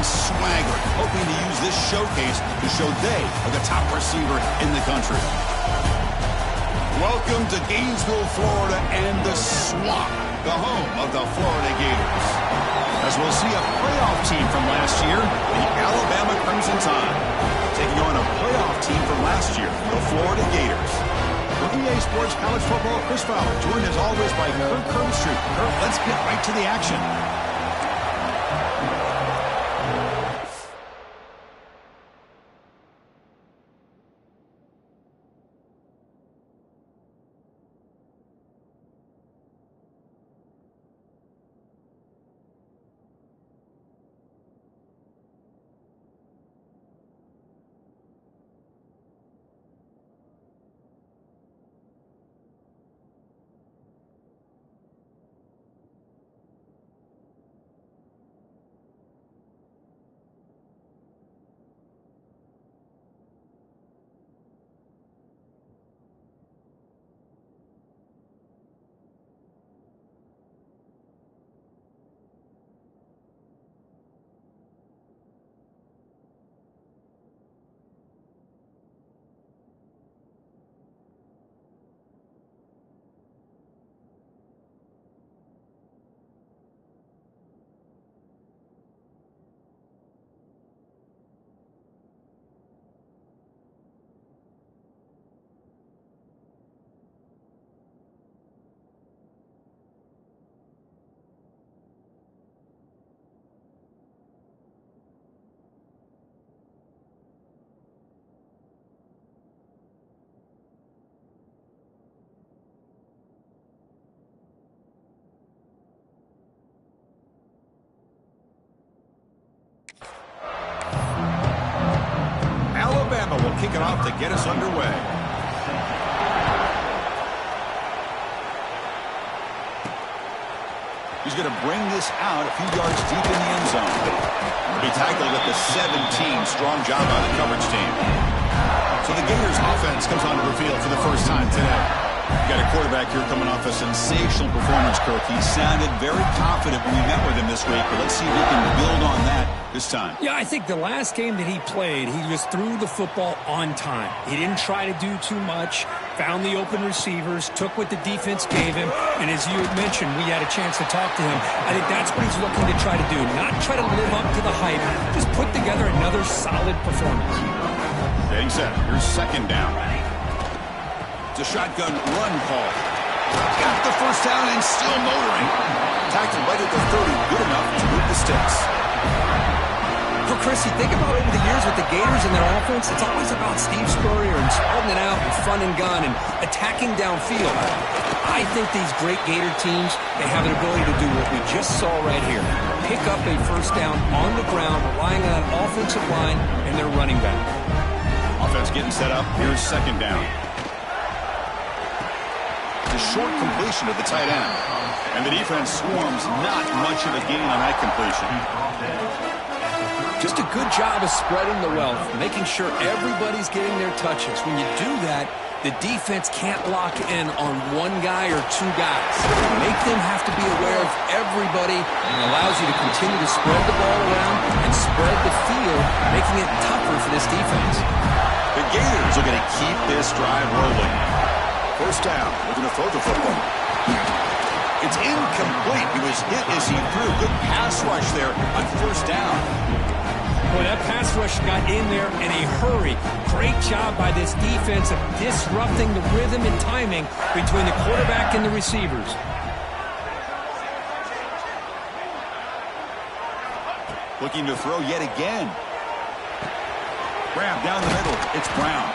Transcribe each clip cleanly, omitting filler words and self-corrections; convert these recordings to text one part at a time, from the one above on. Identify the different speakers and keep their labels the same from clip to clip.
Speaker 1: swagger, hoping to use this showcase to show they are the top receiver in the country. Welcome to Gainesville, Florida, and the Swamp, the home of the Florida Gators. As we'll see a playoff team from last year, the Alabama Crimson Tide, taking on a playoff team from last year, the Florida Gators. For EA Sports College Football, Chris Fowler, joined as always by Kirk Kirkstreet. Kirk, let's get right to the action. Alabama will kick it off to get us underway. He's going to bring this out a few yards deep in the end zone. He'll be tackled at the 17. Strong job by the coverage team. So the Gators offense comes onto the field for the first time today. You got a quarterback here coming off a sensational performance, Kirk. He sounded very confident when we met with him this week, but let's see if we can build on that this time.
Speaker 2: Yeah, I think the last game that he played, he just threw the football on time. He didn't try to do too much, found the open receivers, took what the defense gave him, and as you had mentioned, we had a chance to talk to him. I think that's what he's looking to try to do, not try to live up to the hype, just put together another solid performance.
Speaker 1: Getting set. Here's second down. It's a shotgun run call. Got the first down and still motoring. Tackled right at the 30. Good enough to move the sticks.
Speaker 2: Well, Chris, you think about over the years with the Gators and their offense, it's always about Steve Spurrier and spreading it out and front and gun and attacking downfield. I think these great Gator teams, they have an ability to do what we just saw right here. Pick up a first down on the ground, relying on an offensive line and their running back.
Speaker 1: Offense getting set up. Here's second down. A short completion of the tight end. And the defense swarms not much of a gain on that completion.
Speaker 2: Just a good job of spreading the wealth, making sure everybody's getting their touches. When you do that, the defense can't lock in on one guy or two guys. Make them have to be aware of everybody, and it allows you to continue to spread the ball around and spread the field, making it tougher for this defense.
Speaker 1: The Gators are going to keep this drive rolling. First down, looking to throw the football. It's incomplete. He was hit as he threw. Good pass rush there on first down.
Speaker 2: Boy, that pass rush got in there in a hurry. Great job by this defense of disrupting the rhythm and timing between the quarterback and the receivers.
Speaker 1: Looking to throw yet again. Grab down the middle. It's Brown.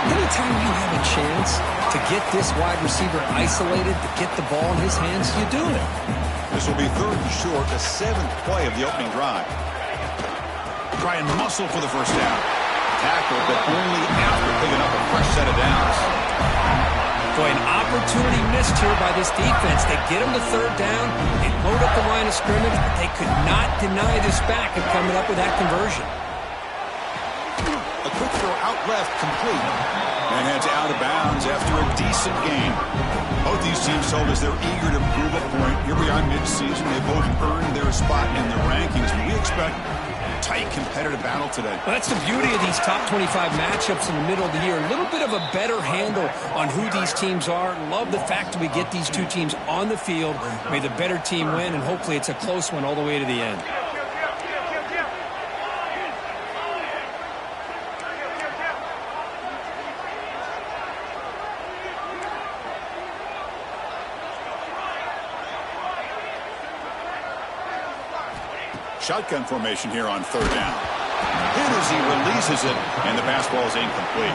Speaker 2: Anytime you have a chance to get this wide receiver isolated, to get the ball in his hands, you do it.
Speaker 1: This will be third and short, the 7th play of the opening drive. Try and muscle for the first down. Tackle, but only after picking up a fresh set of downs.
Speaker 2: Boy, an opportunity missed here by this defense. They get him to third down, they load up the line of scrimmage, but they could not deny this back of coming up with that conversion.
Speaker 1: A quick throw out left, complete. And heads out of bounds after a decent game. Both these teams told us they're eager to prove a point. Here we are mid-season. They both earned their spot in the rankings. We expect a tight, competitive battle today.
Speaker 2: Well, that's the beauty of these top 25 matchups in the middle of the year. A little bit of a better handle on who these teams are. Love the fact that we get these two teams on the field. May the better team win, and hopefully it's a close one all the way to the end.
Speaker 1: Shotgun formation here on third down. Hit as he releases it, and the pass ball is incomplete.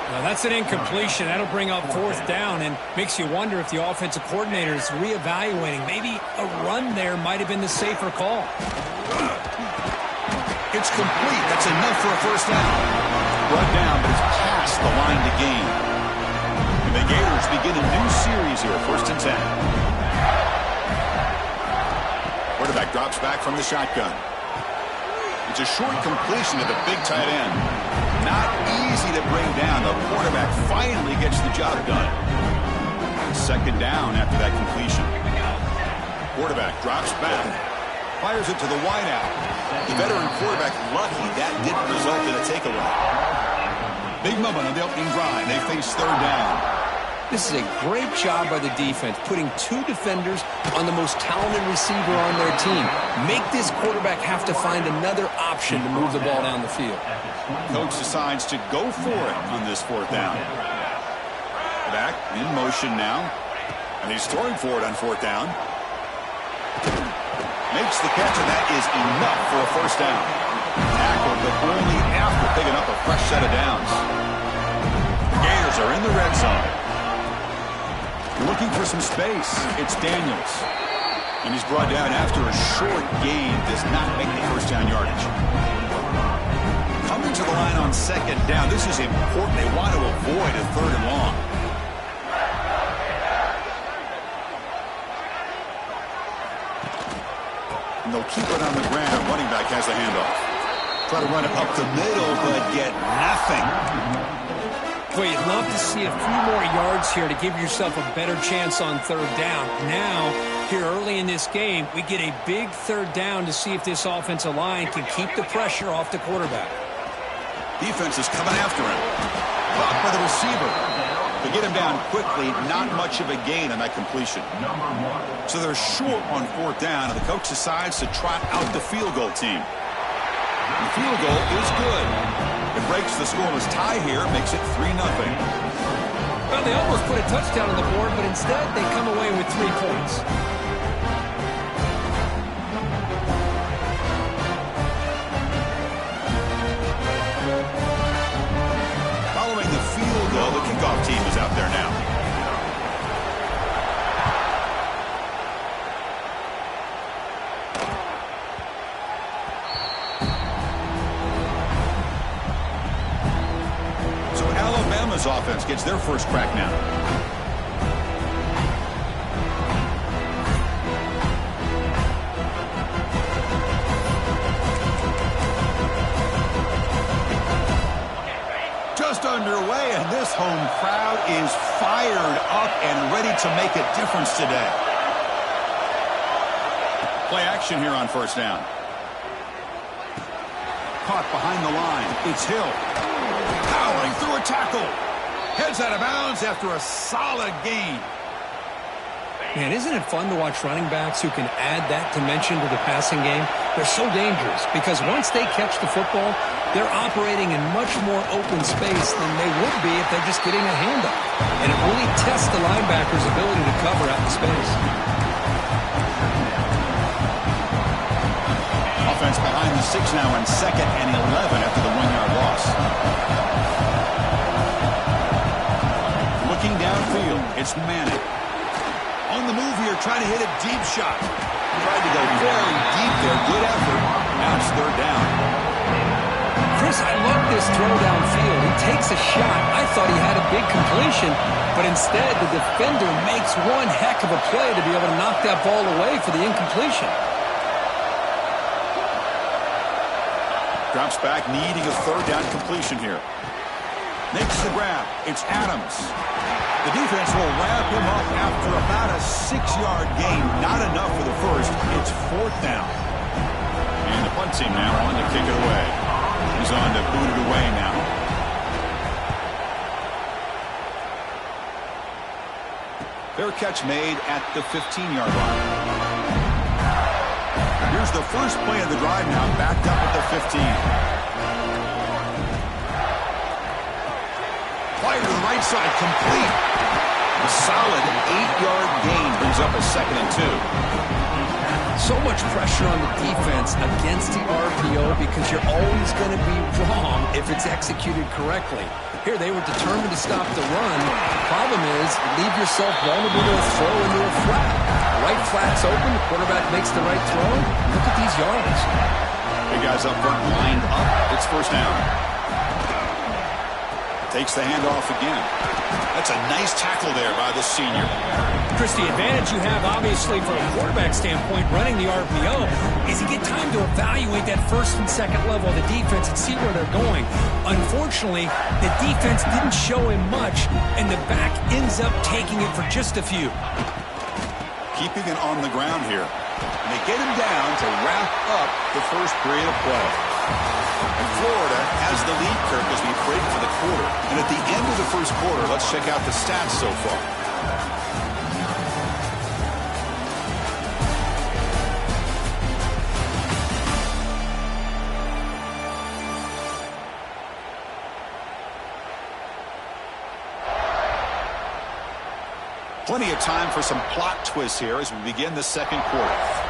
Speaker 2: Now that's an incompletion. That'll bring up fourth down and makes you wonder if the offensive coordinator is reevaluating. Maybe a run there might have been the safer call.
Speaker 1: It's complete. That's enough for a first down. Brought down, but it's past the line to gain. And the Gators begin a new series here, 1st and 10. Quarterback drops back from the shotgun. It's a short completion to the big tight end. Not easy to bring down. The quarterback finally gets the job done. 2nd down after that completion. Quarterback drops back. Fires it to the wideout. The veteran quarterback lucky that didn't result in a takeaway. Big moment on the opening drive. They face 3rd down.
Speaker 2: This is a great job by the defense, putting 2 defenders on the most talented receiver on their team. Make this quarterback have to find another option to move the ball down the field.
Speaker 1: Coach decides to go for it on this 4th down. Back in motion now, and he's throwing for it on 4th down. Makes the catch, and that is enough for a first down. Tackled, but only after picking up a fresh set of downs. The Gators are in the red zone. Looking for some space. It's Daniels. And he's brought down after a short gain. Does not make the first down yardage. Coming to the line on 2nd down. This is important. They want to avoid a 3rd and long. And they'll keep it on the ground. Running back has the handoff. Try to run it up the middle, but get nothing.
Speaker 2: Boy, you'd love to see a few more yards here to give yourself a better chance on 3rd down. Now, here early in this game, we get a big 3rd down to see if this offensive line can keep the pressure off the quarterback.
Speaker 1: Defense is coming after him. Caught by the receiver. They get him down quickly. Not much of a gain on that completion. So they're short on 4th down, and the coach decides to trot out the field goal team. The field goal is good. It breaks the scoreless tie here, makes it 3-0.
Speaker 2: Well, they almost put a touchdown on the board, but instead they come away with 3 points.
Speaker 1: Following the field goal, the kickoff team is out there now. Alabama's offense gets their first crack now. Just underway, and this home crowd is fired up and ready to make a difference today. Play action here on 1st down. Caught behind the line. It's Hill. Powering through a tackle. Heads out of bounds after a solid gain.
Speaker 2: Man, isn't it fun to watch running backs who can add that dimension to the passing game? They're so dangerous because once they catch the football, they're operating in much more open space than they would be if they're just getting a handoff. And it really tests the linebacker's ability to cover out the space.
Speaker 1: Offense behind the 6 now on 2nd and 11 after the 1-yard loss. Looking downfield, it's Manning. On the move here, trying to hit a deep shot. Tried to go very deep there. Good effort. Now it's 3rd down.
Speaker 2: Chris, I love this throw downfield. He takes a shot. I thought he had a big completion, but instead the defender makes one heck of a play to be able to knock that ball away for the incompletion.
Speaker 1: Drops back, needing a 3rd down completion here. Makes the grab. It's Adams. The defense will wrap him up after about a 6-yard gain. Not enough for the first. It's 4th down. And the punt team now on to kick it away. He's on to boot it away now. Fair catch made at the 15-yard line. Here's the first play of the drive now, backed up at the 15. Fire to the right side, complete. A solid 8-yard gain brings up a 2nd and 2.
Speaker 2: So much pressure on the defense against the RPO because you're always going to be wrong if it's executed correctly. Here, they were determined to stop the run. The problem is, leave yourself vulnerable to a throw into a flat. Right flat's open, the quarterback makes the right throw. Look at these yards.
Speaker 1: Big guys up front, lined up. It's 1st down. Takes the handoff again. That's a nice tackle there by the senior.
Speaker 3: Chris, the advantage you have, obviously, from a quarterback standpoint, running the RPO, is you get time to evaluate that 1st and 2nd level of the defense and see where they're going. Unfortunately, the defense didn't show him much, and the back ends up taking it for just a few.
Speaker 1: Keeping it on the ground here. And they get him down to wrap up the first period of play. And Florida has the lead, Kirk, as we break for the quarter. And at the end of the first quarter, let's check out the stats so far. Plenty of time for some plot twists here as we begin the 2nd quarter.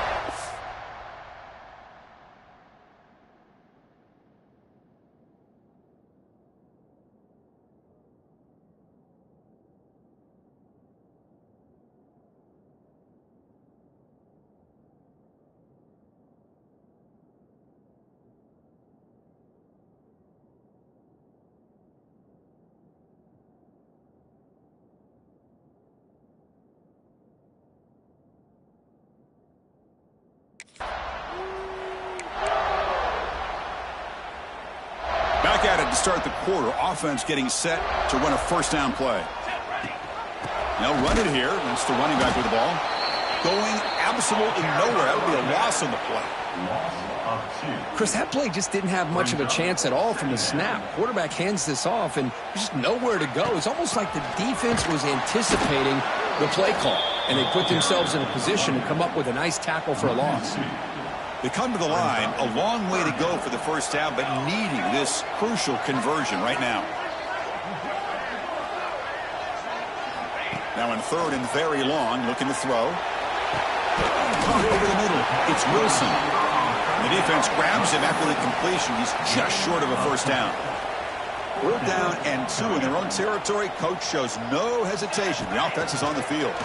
Speaker 1: Back at it to start the quarter. Offense getting set to run a 1st down play. They'll run it here. That's the running back with the ball. Going absolutely nowhere. That would be a loss on the play.
Speaker 2: Chris, that play just didn't have much of a chance at all from the snap. Quarterback hands this off, and there's just nowhere to go. It's almost like the defense was anticipating the play call, and they put themselves in a position to come up with a nice tackle for a loss.
Speaker 1: They come to the line, a long way to go for the 1st down, but needing this crucial conversion right now. Now in 3rd and very long, looking to throw. Caught over the middle. It's Wilson. The defense grabs him after the completion. He's just short of a 1st down. 4th down and 2 in their own territory. Coach shows no hesitation. The offense is on the field.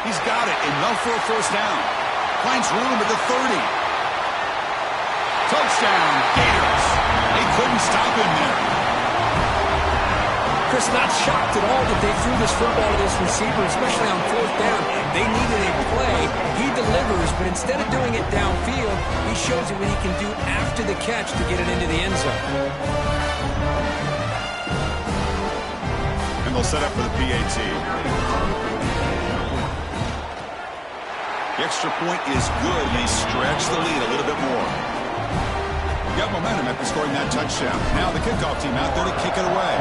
Speaker 1: He's got it. Enough for a 1st down. Finds room at the 30. Touchdown, Gators. They couldn't stop him there.
Speaker 3: Chris, not shocked at all that they threw this football to this receiver, especially on 4th down. They needed a play. He delivers, but instead of doing it downfield, he shows you what he can do after the catch to get it into the end zone.
Speaker 1: And they'll set up for the PAT. The extra point is good. They stretch the lead a little bit more. Got momentum after scoring that touchdown. Now the kickoff team out there to kick it away.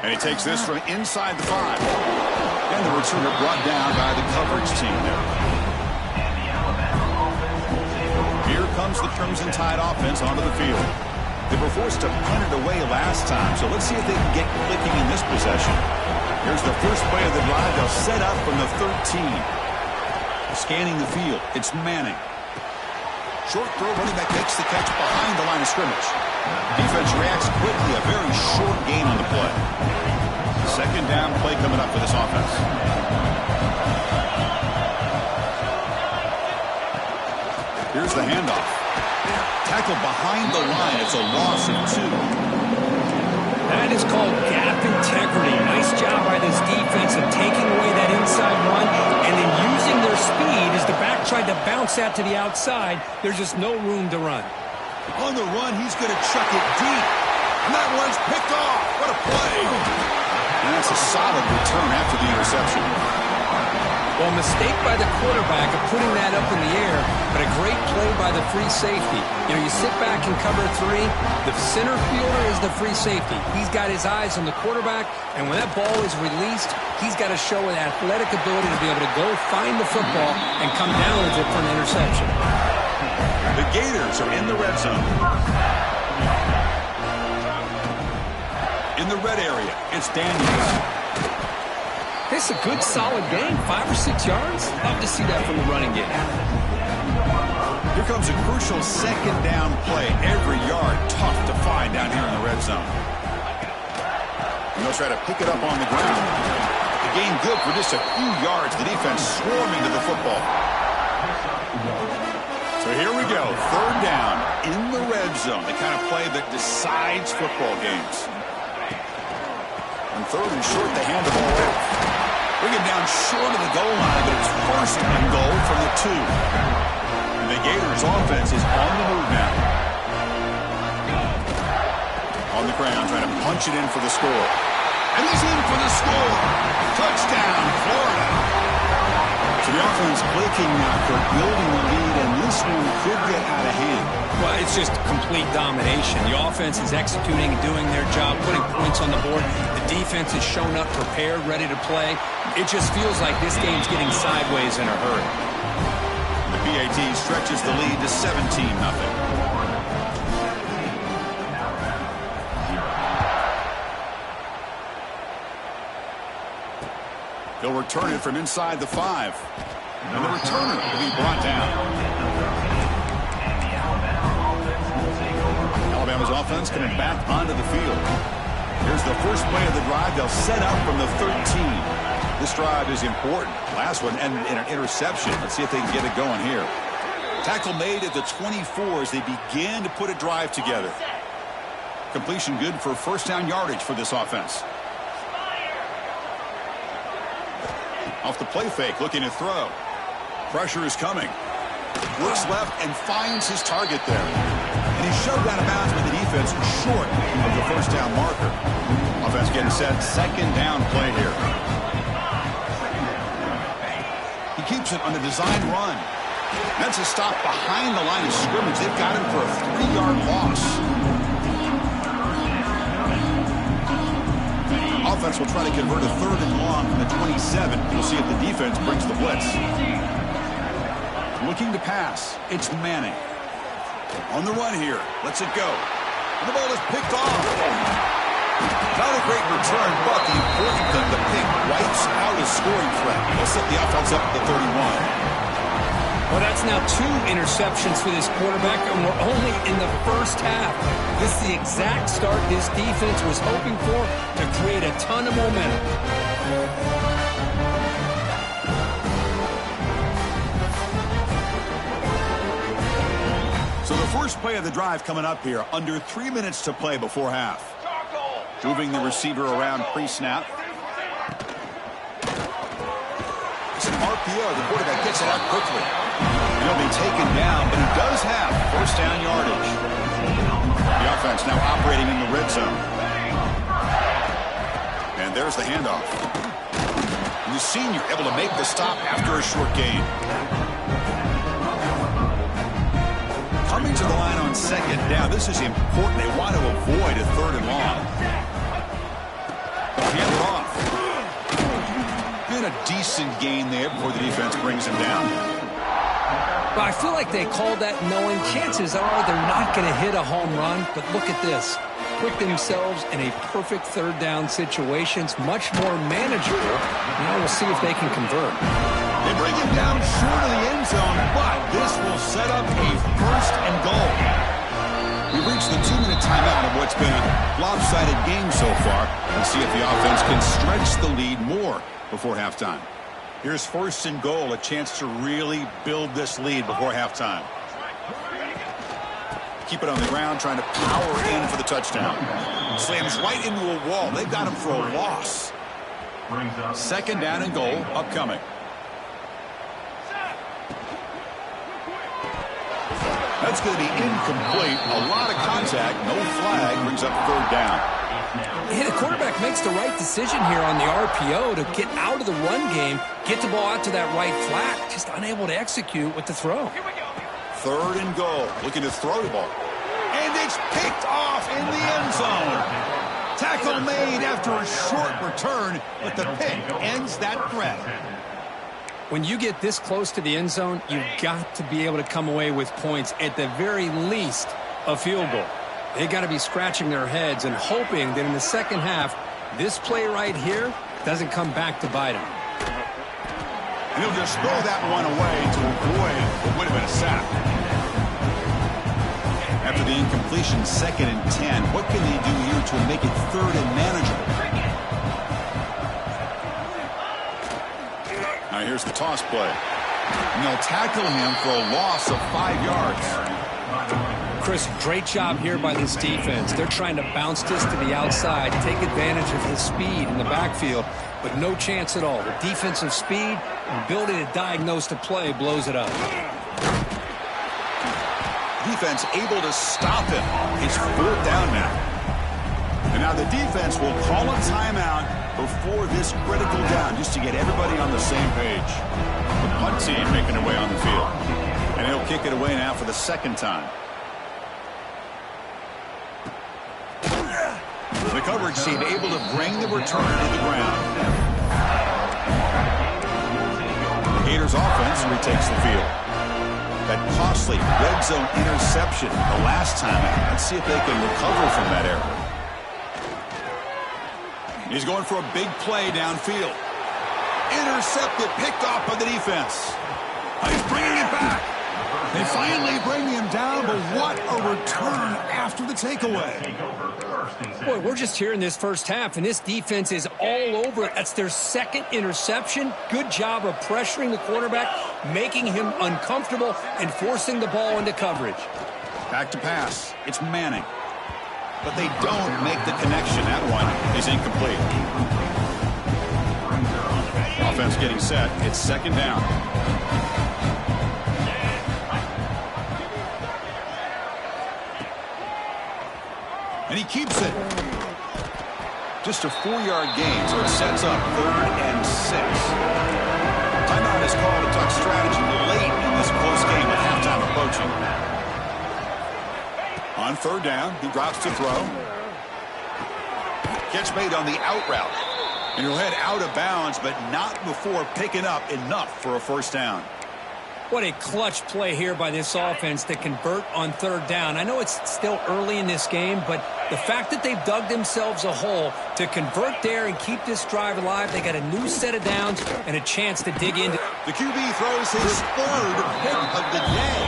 Speaker 1: And he takes this from inside the 5. And the returner brought down by the coverage team there. Here comes the Crimson Tide offense onto the field. They were forced to punt it away last time, so let's see if they can get clicking in this possession. Here's the first play of the drive. They'll set up from the 13. Scanning the field. It's Manning. Short throw, running back makes the catch behind the line of scrimmage. Defense reacts quickly. A very short gain on the play. 2nd down play coming up for this offense. Here's the handoff. Tackle behind the line. It's a loss of 2.
Speaker 3: That is called gap integrity. Nice job by this defense of taking away that inside run and then using their speed as the back tried to bounce works that to the outside. There's just no room to run.
Speaker 1: On the run, he's going to chuck it deep. And that one's picked off. What a play. And that's a solid return after the interception.
Speaker 2: Well, mistake by the quarterback of putting that up in the air, but a great play by the free safety. You know, you sit back and cover three. The center fielder is the free safety. He's got his eyes on the quarterback, and when that ball is released, he's got to show an athletic ability to be able to go find the football and come down with it for an interception.
Speaker 1: The Gators are in the red zone. In the red area, it's Daniels.
Speaker 2: This is a good, solid game. 5 or 6 yards. Love to see that from the running game.
Speaker 1: Here comes a crucial second down play. Every yard tough to find down here in the red zone. And they'll try to pick it up on the ground. The gain good for just a few yards. The defense swarming to the football. So here we go. Third down in the red zone. The kind of play that decides football games. On third and short, they hand the ball off. Bring it down short of the goal line, but it's first and goal from the 2. And the Gators offense is on the move now. On the ground, trying to punch it in for the score. And he's in for the score. Touchdown, Florida. So the offense blinking now for building the lead, and this one could get out of hand.
Speaker 2: Well, it's just complete domination. The offense is executing, doing their job, putting points on the board. The defense has shown up prepared, ready to play. It just feels like this game's getting sideways in a hurry.
Speaker 1: The PAT stretches the lead to 17-0. They'll return it from inside the 5. And the returner will be brought down. Alabama's offense coming back onto the field. Here's the first play of the drive. They'll set up from the 13. This drive is important. Last one ended in an interception. Let's see if they can get it going here. Tackle made at the 24 as they begin to put a drive together. Completion good for first down yardage for this offense. Off the play fake, looking to throw. Pressure is coming. Works left and finds his target there. And he's shoved out of bounds by the defense short of the first down marker. Offense getting set. Second down play here. He keeps it on the design run. That's a stop behind the line of scrimmage. They've got him for a 3-yard loss. Offense will try to convert a third and long from the 27. We'll see if the defense brings the blitz. Looking to pass. It's Manning. On the run here. Lets it go. And the ball is picked off. Not a great return, but the important thing, the pick wipes out a scoring threat. They'll set the offense up at the 31.
Speaker 2: Well, that's now 2 interceptions for this quarterback, and we're only in the first half. This is the exact start this defense was hoping for to create a ton of momentum.
Speaker 1: So the first play of the drive coming up here. Under 3 minutes to play before half. Moving the receiver around pre-snap. It's an RPO. The quarterback gets it out quickly. He'll be taken down, but he does have first down yardage. The offense now operating in the red zone. And there's the handoff. And the senior able to make the stop after a short gain. Coming to the line on second down. This is important. They want to avoid a third and long. Hand it off. Been a decent gain there before the defense brings him down.
Speaker 2: Well, I feel like they called that knowing chances are they're not going to hit a home run, but look at this. Put themselves in a perfect third down situation. It's much more manageable. Now we'll see if they can convert.
Speaker 1: They bring him down short of the end zone, but this will set up a first and goal. We've reached the 2-minute timeout of what's been a lopsided game so far. Let's see if the offense can stretch the lead more before halftime. Here's first and goal, a chance to really build this lead before halftime. Keep it on the ground, trying to power in for the touchdown. Slams right into a wall. They've got him for a loss. Second down and goal upcoming. That's going to be incomplete. A lot of contact. No flag. Brings up third down.
Speaker 2: Yeah, the quarterback makes the right decision here on the RPO to get out of the run game, get the ball out to that right flat, just unable to execute with the throw.
Speaker 1: Third and goal. Looking to throw the ball. And it's picked off in the end zone. Tackle made after a short return, but the pick ends that threat.
Speaker 2: When you get this close to the end zone, you've got to be able to come away with points, at the very least, a field goal. They got to be scratching their heads and hoping that in the second half, this play right here doesn't come back to bite them.
Speaker 1: And he'll just throw that one away to avoid what would have been a sack. After the incompletion, 2nd and 10, what can they do here to make it 3rd and manageable? All right, here's the toss play. And they'll tackle him for a loss of 5 yards.
Speaker 2: Chris, great job here by this defense. They're trying to bounce this to the outside, take advantage of his speed in the backfield, but no chance at all. The defensive speed and ability to diagnose the play blows it up.
Speaker 1: Defense able to stop him. It's 4th down now. And now the defense will call a timeout before this critical down just to get everybody on the same page. The punt team making their way on the field. And he'll kick it away now for the 2nd time. The coverage team able to bring the return to the ground. The Gators offense retakes the field. That costly red zone interception the last time out. Let's see if they can recover from that error. He's going for a big play downfield. Intercepted, picked off by the defense. He's bringing it back. They finally bring him down, but what a return after the takeaway.
Speaker 2: Boy, we're just here in this first half, and this defense is all over it. That's their 2nd interception. Good job of pressuring the quarterback, making him uncomfortable, and forcing the ball into coverage.
Speaker 1: Back to pass. It's Manning. But they don't make the connection. That one is incomplete. Offense getting set. It's 2nd down. And he keeps it. Just a 4-yard gain, so it sets up 3rd and 6. Timeout is called to talk strategy late in this close game with halftime approaching. On 3rd down, he drops to throw. Catch made on the out route. And he'll head out of bounds, but not before picking up enough for a 1st down.
Speaker 2: What a clutch play here by this offense to convert on 3rd down. I know it's still early in this game, but the fact that they've dug themselves a hole to convert there and keep this drive alive, they got a new set of downs and a chance to dig into.
Speaker 1: The QB throws his 3rd pick of the day.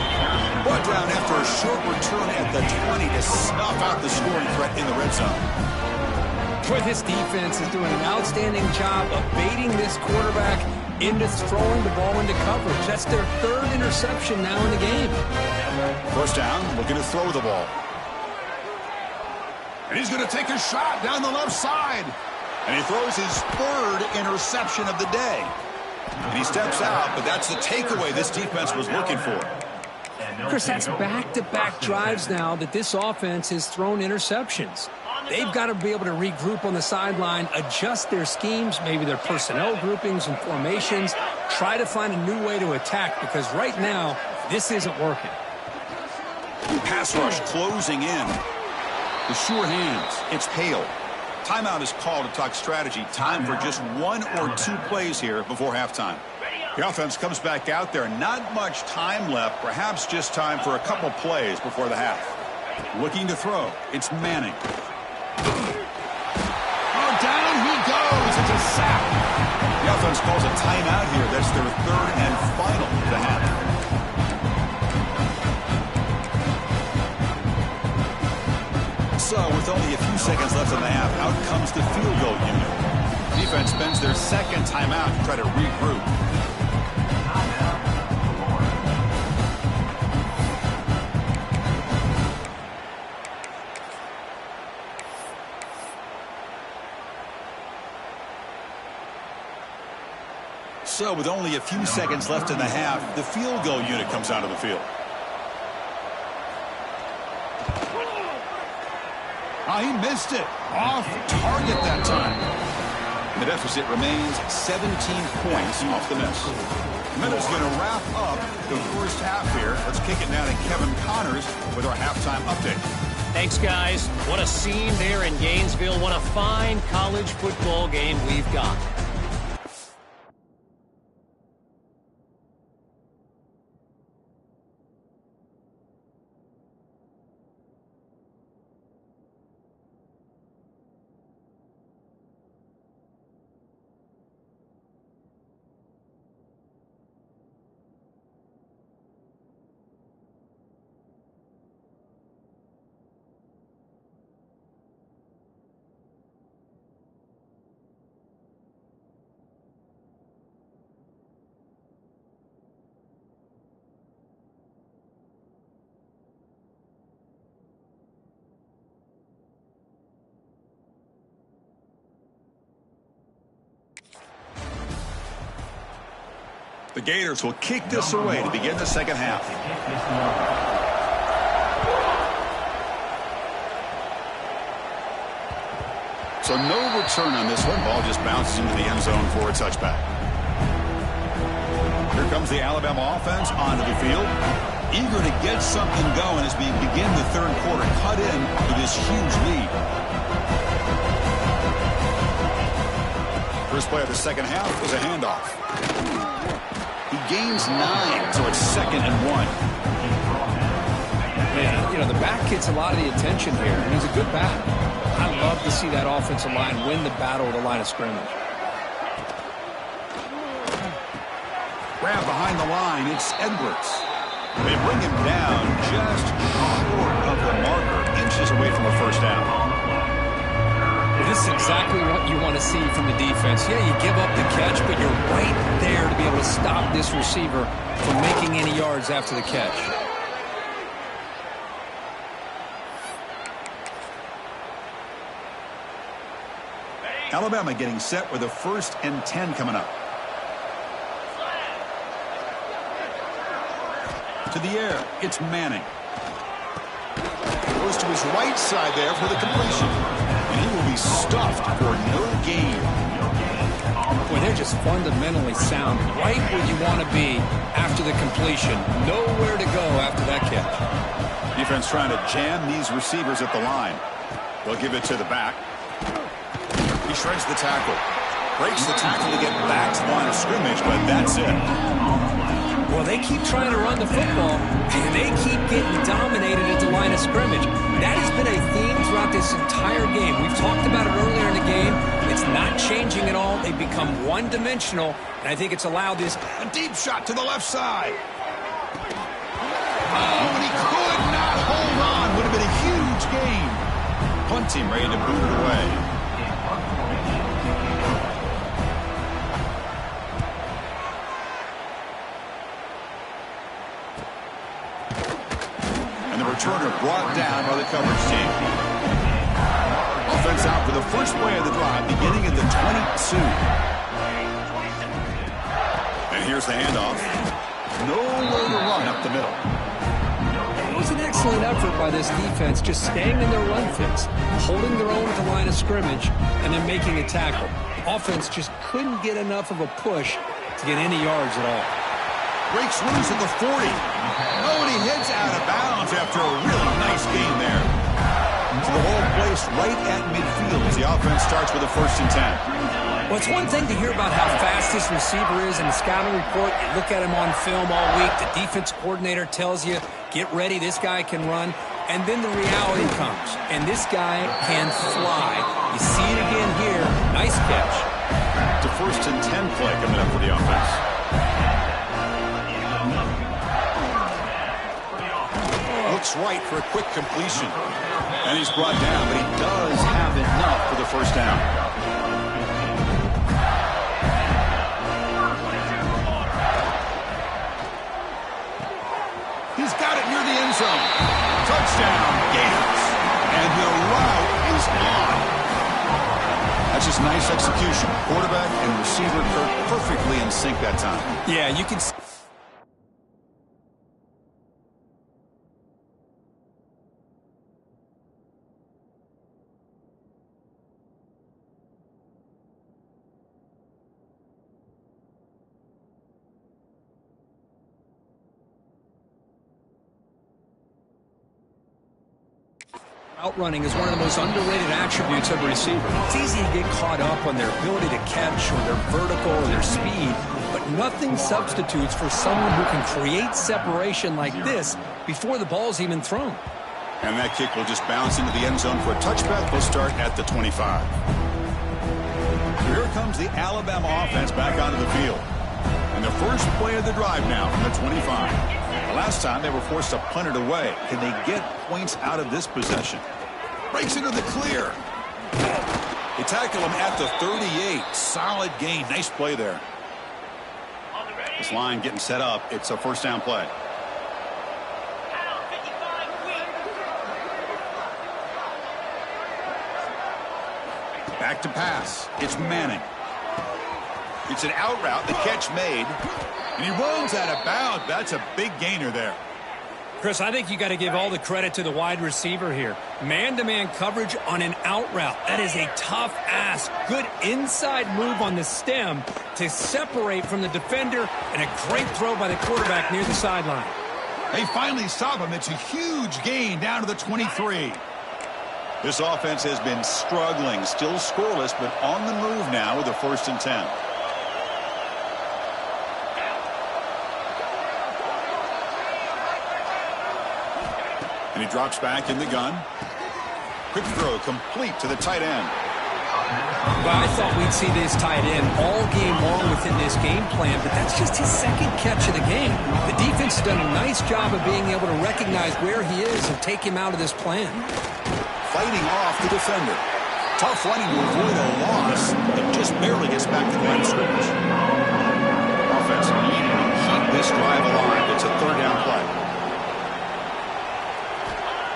Speaker 1: Brought down after a short return at the 20 to snuff out the scoring threat in the red zone.
Speaker 2: Boy, this defense is doing an outstanding job of baiting this quarterback into throwing the ball into coverage. That's their 3rd interception now in the game.
Speaker 1: 1st down, looking to throw the ball. And he's going to take a shot down the left side. And he throws his 3rd interception of the day. And he steps out, but that's the takeaway this defense was looking for.
Speaker 2: Chris, that's back-to-back drives now that this offense has thrown interceptions. They've got to be able to regroup on the sideline, adjust their schemes, maybe their personnel groupings and formations, try to find a new way to attack, because right now, this isn't working.
Speaker 1: Pass rush closing in. The sure hands. It's Hale. Timeout is called to talk strategy. Time for just 1 or 2 plays here before halftime. The offense comes back out there. Not much time left. Perhaps just time for a couple plays before the half. Looking to throw. It's Manning. Oh, down he goes. It's a sack. The offense calls a timeout here. That's their 3rd and final of the half. So, with only a few seconds left in the half, out comes the field goal unit. Defense spends their 2nd timeout to try to regroup. So with only a few seconds left in the half, the field goal unit comes out of the field. He missed it. Off target that time. The deficit remains 17 points off the miss. Minutes going to wrap up the first half here. Let's kick it now to Kevin Connors with our halftime update.
Speaker 4: Thanks, guys. What a scene there in Gainesville. What a fine college football game we've got.
Speaker 1: The Gators will kick this away to begin the second half. So no return on this one. Ball just bounces into the end zone for a touchback. Here comes the Alabama offense onto the field. Eager to get something going as we begin the third quarter. Cut in with this huge lead. First play of the second half was a handoff. He gains 9, so it's 2nd and 1.
Speaker 2: Man, you know, the back gets a lot of the attention here, and it's a good battle. I love to see that offensive line win the battle of the line of scrimmage.
Speaker 1: Grab behind the line, it's Edwards. They bring him down just short of the marker, inches away from a first down.
Speaker 2: This is exactly what you want to see from the defense. Yeah, you give up the catch, but you're right there to be able to stop this receiver from making any yards after the catch.
Speaker 1: Alabama getting set with a 1st and 10 coming up. To the air, it's Manning. Goes to his right side there for the completion. And he will be stuffed for no gain.
Speaker 2: Boy, they're just fundamentally sound. Right where you want to be after the completion. Nowhere to go after that catch.
Speaker 1: Defense trying to jam these receivers at the line. They'll give it to the back. He shreds the tackle. Breaks the tackle to get back to the line of scrimmage, but that's it.
Speaker 2: Well, they keep trying to run the football, and they keep getting dominated at the line of scrimmage. That has been a theme throughout this entire game. We've talked about it earlier in the game. It's not changing at all. They've become one-dimensional, and I think it's allowed this.
Speaker 1: A deep shot to the left side. Oh, and he could not hold on. Would have been a huge gain. Punt team ready to boot it away. Returner brought down by the coverage team. Offense out for the first play of the drive, beginning at the 22. And here's the handoff. Nowhere to run up the middle.
Speaker 2: It was an excellent effort by this defense, just staying in their run fits, holding their own at the line of scrimmage, and then making a tackle. Offense just couldn't get enough of a push to get any yards at all.
Speaker 1: Breaks loose at the 40. Oh, and he heads out of bounds after a really nice game there. So the whole place right at midfield as the offense starts with a 1st and 10.
Speaker 2: Well, it's one thing to hear about how fast this receiver is in the scouting report. You look at him on film all week. The defense coordinator tells you, get ready, this guy can run. And then the reality comes, and this guy can fly. You see it again here. Nice catch.
Speaker 1: It's a 1st and 10 play coming up for the offense. Looks right for a quick completion. And he's brought down, but he does have enough for the first down. He's got it near the end zone. Touchdown, Gators. And the route is on. That's just nice execution. Quarterback and receiver perfectly in sync that time.
Speaker 2: Yeah, you can see. Outrunning is one of the most underrated attributes of a receiver. It's easy to get caught up on their ability to catch or their vertical or their speed, but nothing substitutes for someone who can create separation like this before the ball's even thrown.
Speaker 1: And that kick will just bounce into the end zone for a touchback. They'll start at the 25. Here comes the Alabama offense back onto the field. And the first play of the drive now from the 25. Last time they were forced to punt it away. Can they get points out of this possession? Breaks into the clear. They tackle him at the 38. Solid gain. Nice play there. This line getting set up. It's a first down play. Back to pass. It's Manning. It's an out route. The catch made. And he runs out of bounds. That's a big gainer there.
Speaker 3: Chris, I think you got to give all the credit to the wide receiver here. Man-to-man coverage on an out route. That is a tough ask. Good inside move on the stem to separate from the defender, and a great throw by the quarterback near the sideline.
Speaker 1: They finally stop him. It's a huge gain down to the 23. This offense has been struggling, still scoreless, but on the move now with a 1st and 10. And he drops back in the gun. Quick throw complete to the tight end.
Speaker 2: Well, I thought we'd see this tight end all game long within this game plan, but that's just his second catch of the game. The defense has done a nice job of being able to recognize where he is and take him out of this plan.
Speaker 1: Fighting off the defender. Tough running to avoid a loss. It just barely gets back to the line of scrimmage. Offense needing to keep this drive alive. It's a 3rd down play.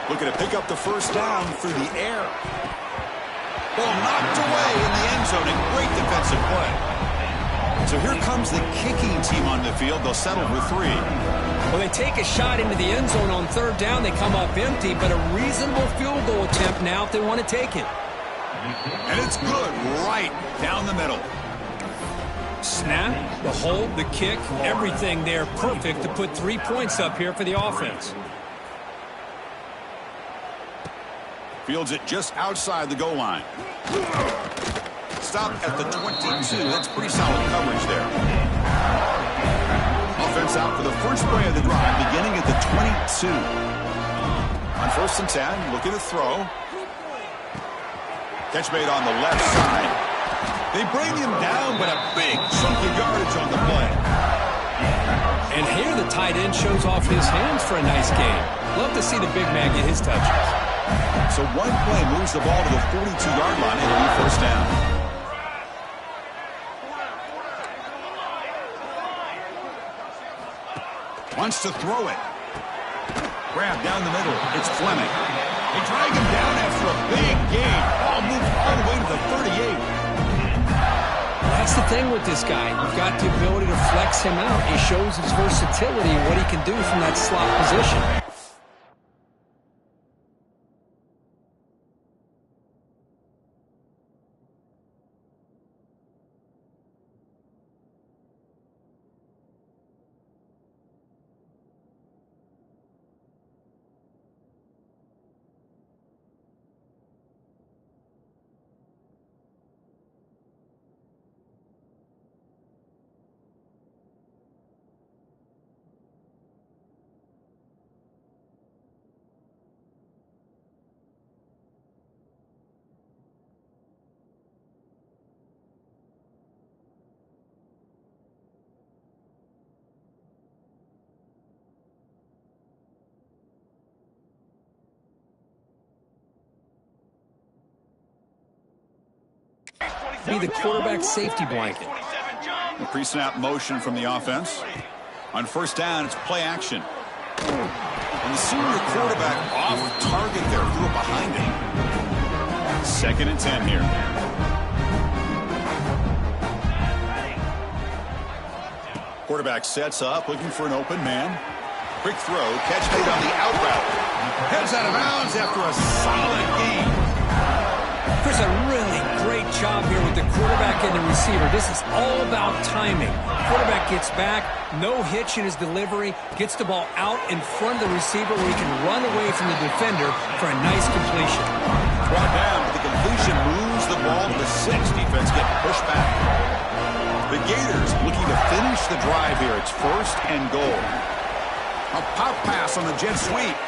Speaker 1: Looking to pick up the first down through the air. Ball knocked away in the end zone. A great defensive play. So here comes the kicking team on the field. They'll settle for 3.
Speaker 2: Well, they take a shot into the end zone on 3rd down. They come up empty, but a reasonable field goal attempt now if they want to take it.
Speaker 1: And it's good right down the middle.
Speaker 2: Snap, the hold, the kick, everything there perfect to put 3 points up here for the offense.
Speaker 1: Fields it just outside the goal line. Stop at the 22. That's pretty solid coverage there. Offense out for the first play of the drive, beginning at the 22. On 1st and 10, looking to throw. Catch made on the left side. They bring him down, but a big chunk of yardage on the play.
Speaker 2: And here the tight end shows off his hands for a nice game. Love to see the big man get his touches.
Speaker 1: So one play moves the ball to the 42-yard line. It'll be first down. Wants to throw it. Grab down the middle. It's Fleming. They drag him down after a big gain. Ball moves all the way to the 38.
Speaker 2: That's the thing with this guy. You've got the ability to flex him out. He shows his versatility and what he can do from that slot position. Be the quarterback safety blanket.
Speaker 1: The pre-snap motion from the offense. On 1st down, it's play action. And the senior quarterback off target there, threw it behind him. 2nd and 10 here. Quarterback sets up, looking for an open man. Quick throw, catch made on the out route. Heads out of bounds after a solid gain.
Speaker 2: There's a really great job here with the quarterback and the receiver. This is all about timing. Quarterback gets back, no hitch in his delivery, gets the ball out in front of the receiver where he can run away from the defender for a nice completion.
Speaker 1: Brought down, but the completion moves the ball to the 6. Defense getting pushed back. The Gators looking to finish the drive here. It's 1st and goal. A pop pass on the jet sweep.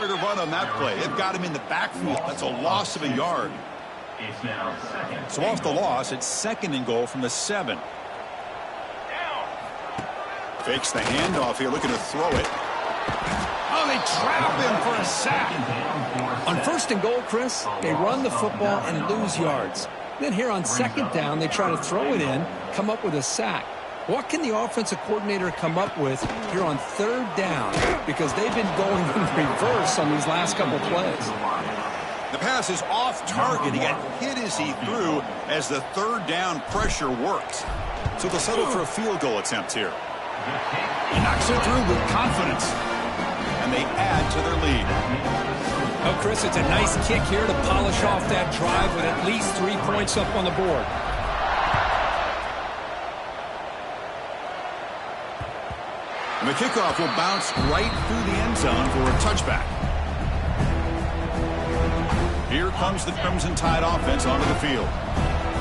Speaker 1: To run on that play. They've got him in the backfield. That's a loss of a yard. So off the loss, it's 2nd and goal from the 7. Fakes the handoff here, looking to throw it. Oh, they trap him for a sack.
Speaker 2: On 1st and goal, Chris, they run the football and lose yards. Then here on 2nd down, they try to throw it in, come up with a sack. What can the offensive coordinator come up with here on 3rd down? Because they've been going in reverse on these last couple plays.
Speaker 1: The pass is off target. He got hit as he threw as the 3rd down pressure worked. So they'll settle for a field goal attempt here. He knocks it through with confidence. And they add to their lead.
Speaker 2: Oh, Chris, it's a nice kick here to polish off that drive with at least 3 points up on the board.
Speaker 1: And the kickoff will bounce right through the end zone for a touchback. Here comes the Crimson Tide offense onto the field.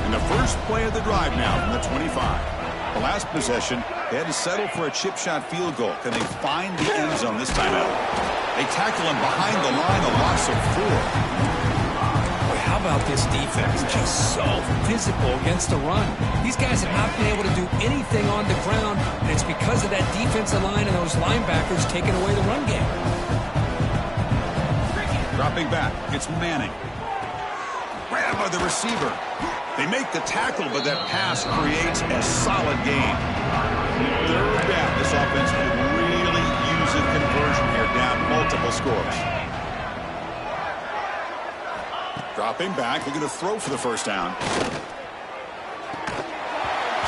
Speaker 1: And the first play of the drive now from the 25. The last possession, they had to settle for a chip shot field goal. Can they find the end zone this time out? They tackle him behind the line, a loss of 4.
Speaker 2: How about this defense? Just so physical against the run. These guys have not been able to do anything on the ground, and it's because of that defensive line and those linebackers taking away the run game.
Speaker 1: Dropping back, it's Manning. Grabbed by the receiver. They make the tackle, but that pass creates a solid gain. 3rd down, this offense could really use a conversion here, down multiple scores. Dropping back, looking to throw for the 1st down.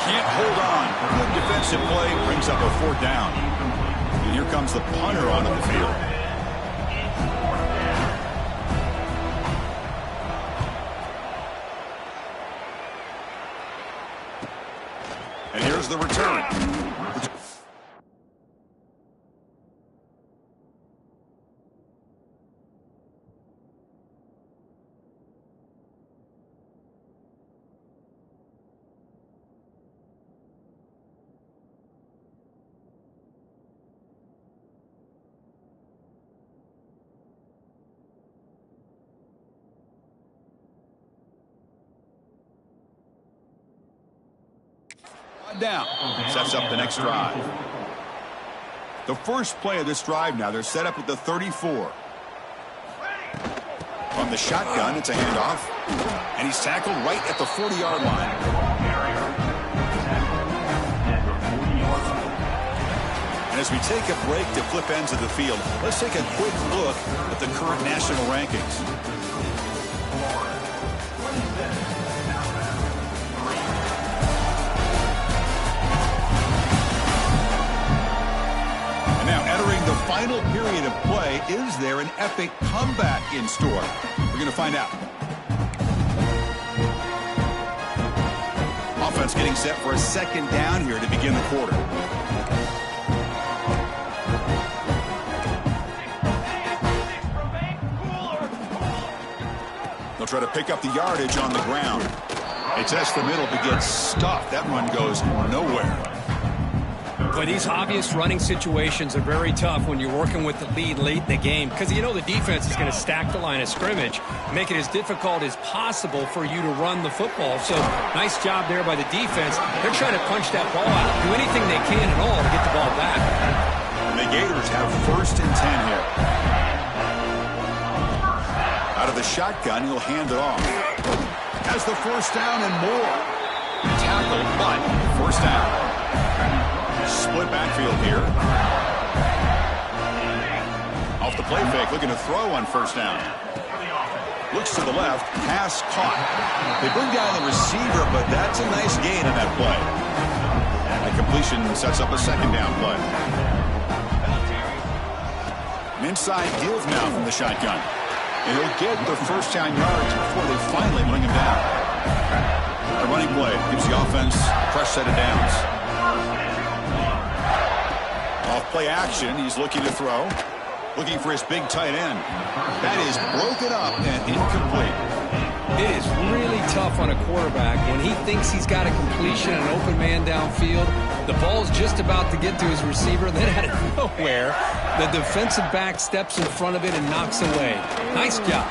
Speaker 1: Can't hold on. Good defensive play brings up a 4th down. And here comes the punter onto the field. And here's the return. Down. Sets up the next drive. The first play of this drive now, they're set up at the 34. From the shotgun, it's a handoff. And he's tackled right at the 40-yard line. And as we take a break to flip ends of the field, let's take a quick look at the current national rankings. The final period of play, is there an epic comeback in store? We're going to find out. Offense getting set for a 2nd down here to begin the quarter. They'll try to pick up the yardage on the ground. They test the middle, but gets stuffed. That one goes nowhere.
Speaker 2: But these obvious running situations are very tough when you're working with the lead late in the game, because you know the defense is going to stack the line of scrimmage, make it as difficult as possible for you to run the football. So nice job there by the defense. They're trying to punch that ball out, do anything they can at all to get the ball back.
Speaker 1: And they Gators have 1st and 10 here. Out of the shotgun, he'll hand it off. Has the 1st down and more. Tackled, but 1st down. Split backfield here. Off the play fake, looking to throw on 1st down. Looks to the left, pass caught. They bring down the receiver, but that's a nice gain on that play. And the completion sets up a 2nd down play. An inside give now from the shotgun. And he'll get the 1st down yards before they finally bring him down. A running play gives the offense a fresh set of downs. Off play action, he's looking to throw. Looking for his big tight end. That is broken up and incomplete.
Speaker 2: It is really tough on a quarterback when he thinks he's got a completion and an open man downfield. The ball's just about to get to his receiver. Then out of nowhere, the defensive back steps in front of it and knocks away. Nice job.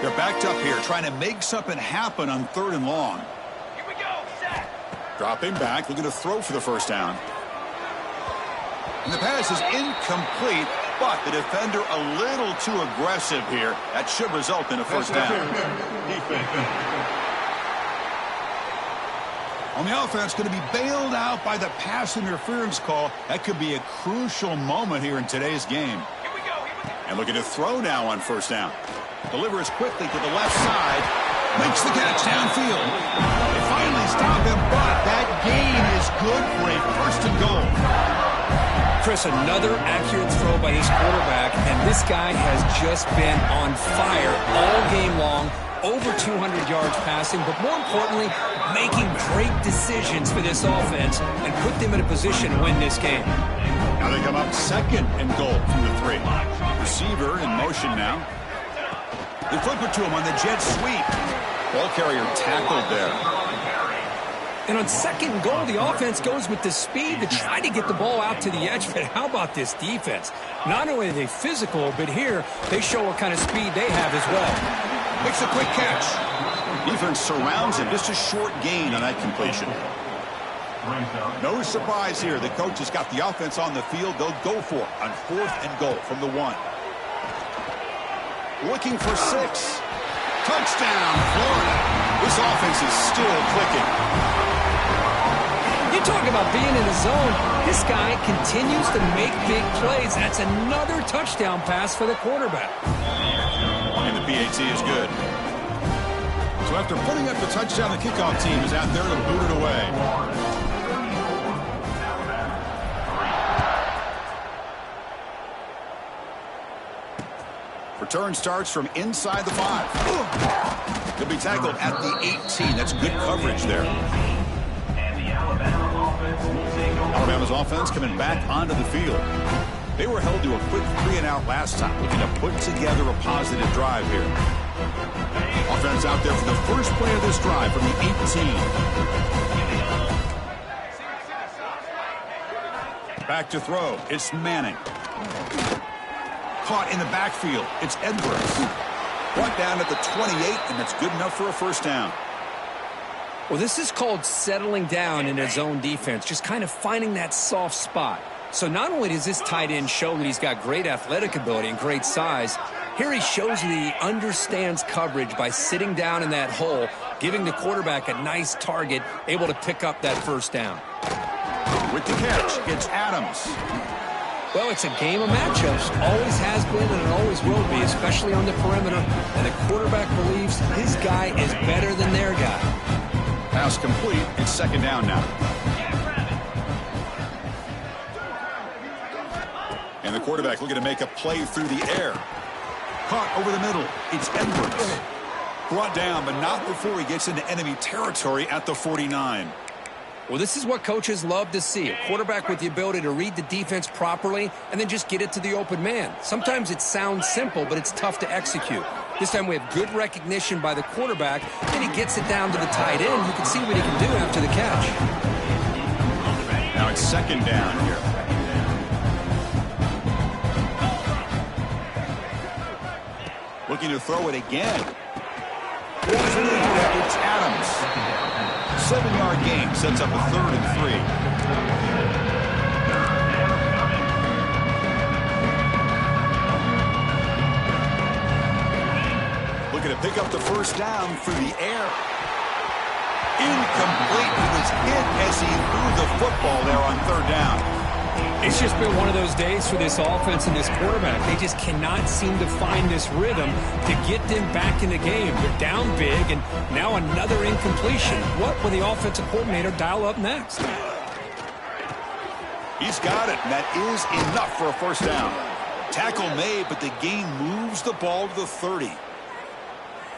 Speaker 1: They're backed up here, trying to make something happen on 3rd and long.
Speaker 4: Here we go, set.
Speaker 1: Dropping back, looking to throw for the 1st down. And the pass is incomplete, but the defender a little too aggressive here. That should result in a 1st down. On the offense, going to be bailed out by the pass interference call. That could be a crucial moment here in today's game.
Speaker 4: Here we go.
Speaker 1: And looking to throw now on 1st down. Delivers quickly to the left side. Makes the catch downfield. They finally stop him, but that gain is good for a 1st and goal.
Speaker 2: Chris, another accurate throw by this quarterback, and this guy has just been on fire all game long. Over 200 yards passing, but more importantly, making great decisions for this offense and put them in a position to win this game.
Speaker 1: Now they come up 2nd and goal from the 3. Receiver in motion now. They flip it to him on the jet sweep. Ball carrier tackled there.
Speaker 2: And on 2nd and goal, the offense goes with the speed to try to get the ball out to the edge. But how about this defense? Not only are they physical, but here they show what kind of speed they have as well.
Speaker 1: Makes a quick catch. Defense surrounds him. Just a short gain on that completion. No surprise here. The coach has got the offense on the field. They'll go for it on 4th and goal from the 1. Looking for 6. Touchdown, Florida. This offense is still clicking.
Speaker 2: You talk about being in the zone. This guy continues to make big plays. That's another touchdown pass for the quarterback.
Speaker 1: And the PAT is good. So after putting up the touchdown, the kickoff team is out there to boot it away. Return starts from inside the 5. He'll be tackled at the 18. That's good coverage there. Alabama's offense coming back onto the field. They were held to a quick 3-and-out last time, looking to put together a positive drive here. Offense out there for the first play of this drive from the 18. Back to throw. It's Manning. Caught in the backfield. It's Edwards. Brought down at the 28, and that's good enough for a 1st down.
Speaker 2: Well, this is called settling down in his own defense, just kind of finding that soft spot. So not only does this tight end show that he's got great athletic ability and great size, here he shows that he understands coverage by sitting down in that hole, giving the quarterback a nice target, able to pick up that 1st down.
Speaker 1: With the catch, it's Adams.
Speaker 2: Well, it's a game of matchups. Always has been and it always will be, especially on the perimeter. And the quarterback believes his guy is better than their guy.
Speaker 1: Pass complete. It's 2nd down now. And the quarterback looking to make a play through the air. Caught over the middle. It's Edwards. Brought down, but not before he gets into enemy territory at the 49.
Speaker 2: Well, this is what coaches love to see. A quarterback with the ability to read the defense properly and then just get it to the open man. Sometimes it sounds simple, but it's tough to execute. This time we have good recognition by the quarterback, and he gets it down to the tight end. You can see what he can do after the catch.
Speaker 1: Now it's second down here. Looking to throw it again. It's Adams. 7-yard gain sets up a 3rd and 3. Looking to pick up the first down through the air. Incomplete. He was hit as he threw the football there on 3rd down.
Speaker 3: It's just been one of those days for this offense and this quarterback. They just cannot seem to find this rhythm to get them back in the game. They're down big, and now another incompletion. What will the offensive coordinator dial up next?
Speaker 1: He's got it, and that is enough for a first down. Tackle made, but the game moves the ball to the 30.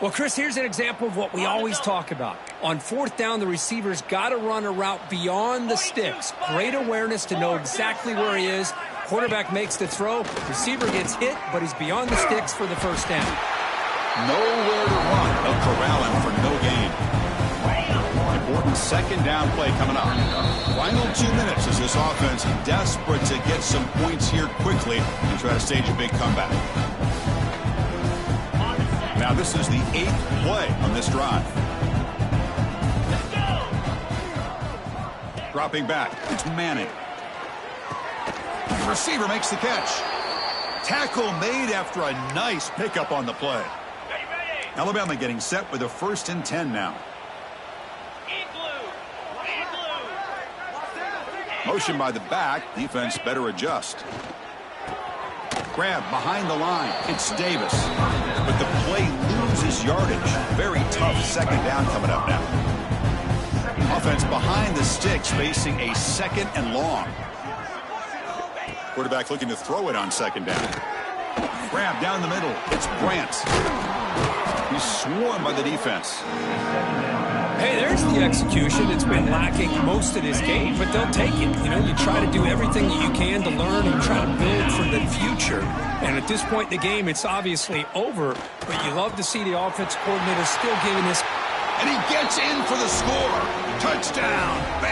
Speaker 3: Well, Chris, here's an example of what we always talk about. On 4th down, the receiver's got to run a route beyond the sticks. Great awareness to know exactly where he is. Quarterback makes the throw. Receiver gets hit, but he's beyond the sticks for the first down.
Speaker 1: Nowhere to run. They'll corral him for no gain. Important second down play coming up. Final 2 minutes as this offense desperate to get some points here quickly and try to stage a big comeback. Now this is the 8th play on this drive. Dropping back, it's Manning. The receiver makes the catch. Tackle made after a nice pickup on the play. Alabama getting set with a 1st and 10 now. Motion by the back, defense better adjust. Grab behind the line, it's Davis. But the play loses yardage. Very tough second down coming up now. Offense behind the sticks facing a 2nd and long. Quarterback looking to throw it on 2nd down. Grab down the middle. It's Brandt. He's swarmed by the defense.
Speaker 3: Hey, there's the execution. It's been lacking most of this game, but they'll take it. You know, you try to do everything that you can to learn and try to build for the future. And at this point in the game, it's obviously over, but you love to see the offensive coordinator still giving this.
Speaker 1: And he gets in for the score. Touchdown. Bam.